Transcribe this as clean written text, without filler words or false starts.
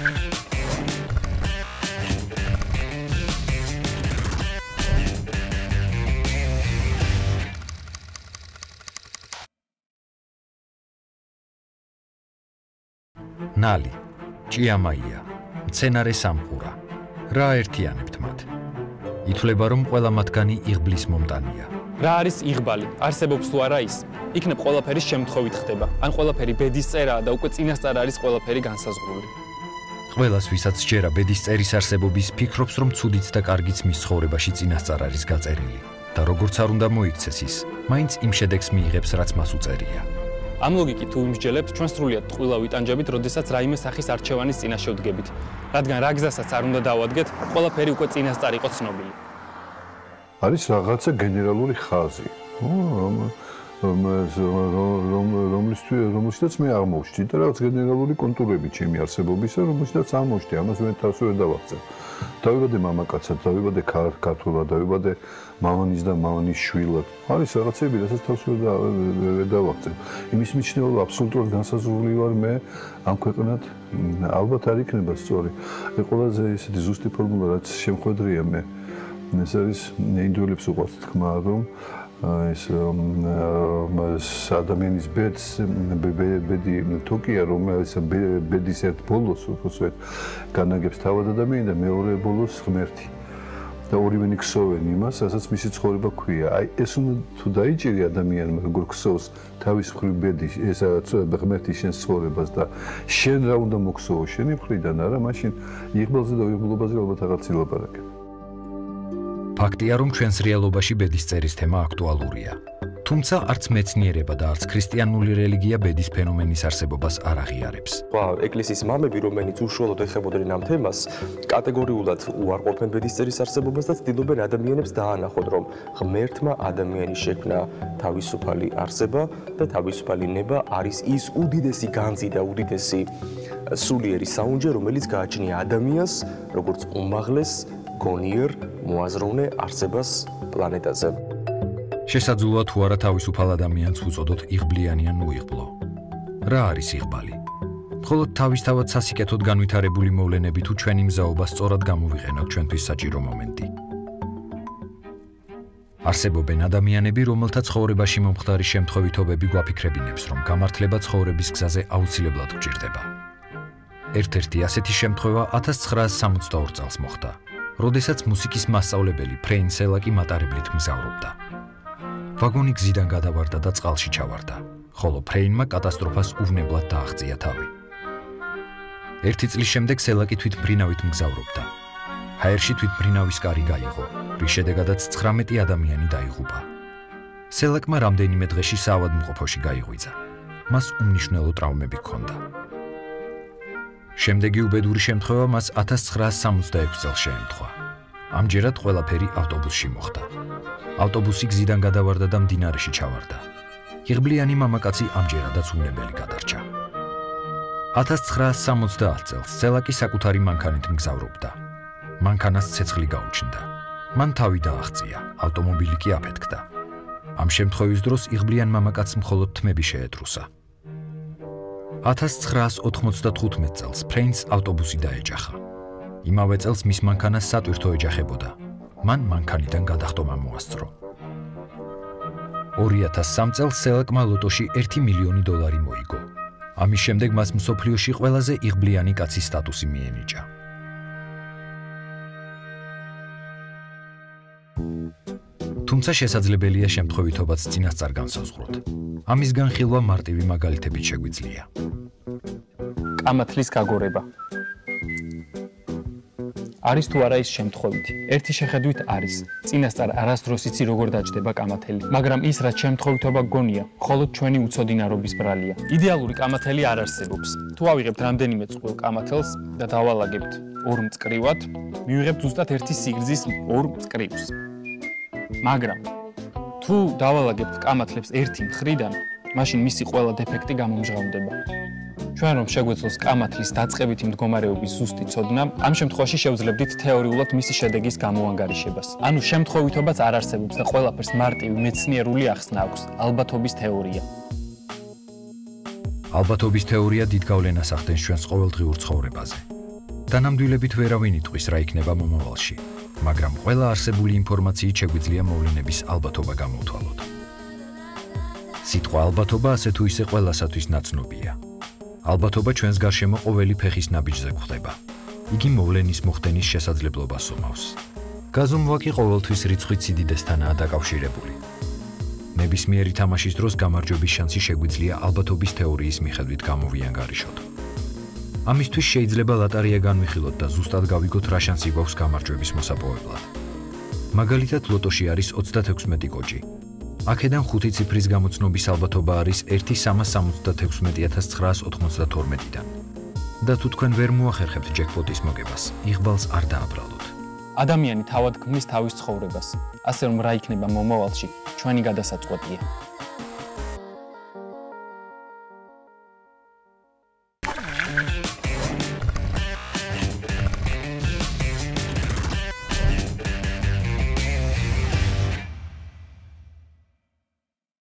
ნალი, ჭიამაია, მცენარე სამყურა. რა ერთიანებთ მათ? ითვლება, რომ ყველა მათგანი იღბლის მომტანია. რა არის იღბალი? არსებობს თუ არა ის? იქნებ ყველაფერი შემთხვევით ხდება. ან ყველაფერი ბედის წერაა და უკვე წინასწარ არის ყველაფერი განსაზღვრული. ყველას, ვისაც სჯერა ბედის წერის არსებობის, ფიქრობს, რომ ცუდიც და კარგიც მის ცხოვრებაში წინასწარ არის გაწერილი. და როგორც არ უნდა მოიქცეს ის, მაინც იმ შედეგს მიიღებს, რაც მას უწერია. ამ ლოგიკით თუ იმსჯელებთ, ჩვენ სრულიად ტყუილა ვიტანჯებით, როდესაც რაიმე სახის არჩევანის წინაშე ვდგებით. რადგან რა გზასაც არ უნდა დავადგეთ, ყველაფერი უკვე წინასწარ იყო ცნობილი. არის რაღაცა გენერალური ხაზი, რომელშიც მე აღმოჩნდი და რაღაც გენერალური კონტურები ჩემი არსებობისა, რომელშიც აღმოჩნდი, ამას მე თავს ვერ დავახცევ. დავიბადე მამაკაცად, დავიბადე ქართველად, დავიბადე მამანის და მამანის შვილად. არის რაღაცები, რასაც თავს ვერ დავახცევ. იმის მიჩნეულობა აბსოლუტურად განსაზღვრული ვარ მე ამ ქვეყნად, ალბათ არ იქნება სწორი. ყველაზე ისეთი ზუსტი ფორმულა, რაც შემხვედრია მე, ეს არის ინდოელებს უყვართ თქმა, რომ ეს ადამიანის ბედი თოკია, რომელიც ბედის ერთ ბოლოს უბრალოდ განაგებს თავად ადამიანი და მეორე ბოლოს ღმერთი. და ორივენი ქსოვენ იმას, რასაც მისი ცხოვრება ქვია. აი ეს უნდა თუ დაიჭირი ადამიანმა როგორ ქსოვს თავის მხრივ ბედი, ეს ღმერთი შენს ცხოვრებას და შენ რა უნდა მოგსოვო შენი მხრიდან, არა, მაშინ იღბალზე და უიღბლობაზე ალბათ აღარ ცილაპარაკებ. ფაქტია, რომ ჩვენს რეალობაში ბედის წერის თემა აქტუალურია. თუმცა არც მეცნიერება და არც ქრისტიანული რელიგია ბედის ფენომენის არსებობას არ აღიარებს. ეკლესიის მამები, რომელიც უშუალოდ ეხებოდნენ ამ თემას, კატეგორიულად უარყოფენ ბედის წერის არსებობას და ცდილობენ ადამიანებს დაანახონ, რომ ღმერთმა ადამიანის შექმნა თავისუფალი არსება და თავისუფალი ნება არის ის უდიდესი განძი და უდიდესი სულიერი საუნჯე, რომელიც გააჩნია ადამიანს როგორც უმაღლეს გონიერ მოაზროვნე არსებას პლანეტაზე. შესაძლოა თუ არა თავისუფალ ადამიანს უწოდოთ იღბლიანი ან უიღბლო. რა არის იღბალი? მხოლოდ თავისთავად სასიკეთოდ განვითარებული მოვლენები თუ ჩვენი მზაობა სწორად გამოვიყენოთ ჩვენთვის საჭირო მომენტი. არსებობენ ადამიანები, რომელთა ცხოვრებაში მომხდარი შემთხვევითობები გვაფიქრებინებს, რომ გამართლება ცხოვრების გზაზე აუცილებლად გჭირდება. ერთ-ერთი ასეთი შემთხვევა 1962 წელს მოხდა, როდესაც მუსიკის მასწავლებელი ფრეინ სელაკი მატარებლით მგზავრობდა. ვაგონი გზიდან გადავარდა და წყალში ჩავარდა, ხოლო ფრეინმა კატასტროფას უვნებლად დააღწია თავი. ერთი წლის შემდეგ სელაკი თვითმფრინავით მგზავრობდა. ჰაერში თვითმფრინავის კარი გაიღო, რის შედეგადაც 19 ადამიანი დაიღუპა. სელაკმა რამდენიმე დღეში საავადმყოფოში გაიღვიძა. მას უმნიშვნელო ტრავმები ჰქონდა. შემდეგი უბედური შემთხვევა მას 1966 წელს შეემთხვა. ამჯერად ყველაფერი ავტობუსში მოხდა. ავტობუსი გზიდან გადავარდა და მდინარეში ჩავარდა. იღბლიანი მამაკაცი ამჯერადაც უნებელი გადარჩა. 1970 წელს სელაკი საკუთარი მანქანით მგზავრობდა. მანქანას ცეცხლი გაუჩნდა. მან თავი დააღწია, ავტომობილი კი აფეთქდა. ამ შემთხვევის დროს იღბლიან მამაკაცს მხოლოდ თმები შეეტრუსა. 1995 წელს ფრეინს ავტობუსი დაეჯახა. იმავე წელს მის მანქანას სატვირთო ეჯახებოდა. მან მანქანიდან გადახტომა მოასწრო. 2003 წელს სელაკმა ლოტოში $1 მილიონი მოიგო. ამის შემდეგ მას მსოფლიოში ყველაზე იღბლიანი კაცის სტატუსი მიენიჭა. თუმცა შესაძლებელია შემთხვევითობაც წინასწარ განსაზღვროთ. ამის განხილვა მარტივი მაგალითებით შეგვიძლია. კამათლის გაგორება. არის თუ არა ის შემთხვევითი. ერთი შეხედვით არის. წინასწარ არასდროს იცი როგორ დაჯდება კამათელი, მაგრამ ის რაც შემთხვევითობა გონია, მხოლოდ ჩვენი უცოდინარობის ბრალია. იდეალური კამათელი არ არსებობს. თუ ავიღებთ რამდენიმე წყვილ კამათელს და დავალაგებთ ორ მწკრივად, მივიღებთ ზუსტად ერთი სიგრძის ორ მწკრივს. მაგრამ თუ დავალაგებთ კამათლებს ერთი მხრიდან, მაშინ მისი ყველა დეფექტი გამომჟღავნდება. ჩვენ რომ შეგვეძლოს კამათლის დაწყებითი მდგომარეობის ზუსტი ცოდნა, ამ შემთხვევაში შევძლებდით თეორიულად მისი შედეგის გამოანგარიშებას. ანუ შემთხვევითობაც არ არსებობს და ყველაფერს მარტივი მეცნიერული ახსნა აქვს, ალბათობის თეორია. ალბათობის თეორია დიდ გავლენას ახდენს ჩვენს ყოველდღიურ ცხოვრებაზე. თანამდვილებით ვერავინ იტყვის რა იქნება მომავალში, მაგრამ ყველა არსებული ინფორმაციით შეგვიძლია მოვლენების ალბათობა გამოვთვალოთ. სიტყვა ალბათობა ასე თუ ისე ყველასათვის ნაცნობია. ალბათობა ჩვენს გარშემო ყოველი ფეხის ნაბიჯზე გვხვდება. იგი მოვლენის მოხდენის შესაძლებლობას ომავს. გაზომვა კი ყოველთვის რიცხვით სიდიდესთანაა დაკავშირებული. ნებისმიერი თამაშის დროს გამარჯვების შანსი შეგვიძლია ალბათობის თეორიის მიხედვით გამოვიანგარიშოთ. ამისთვის შეიძლება ლატარია განვიხილოთ და ზუსტად გავიგოთ რა შანსი გვაქვს გამარჯვების მოსაპოვებლად. მაგალითად, ლოტოში არის 36 კოჭი. აქედან 5 ციფრის გამოცნობის ალბათობა არის 1,376,992-დან. და თუ თქვენ ვერ მოახერხებთ ჯეკპოტის მოგებას, იღბალს არ დააბრალოთ. ადამიანი თავად ქმნის თავის ცხოვრებას, ასე რომ რა იქნება მომავალში, ჩვენი გადასაწყვეტია.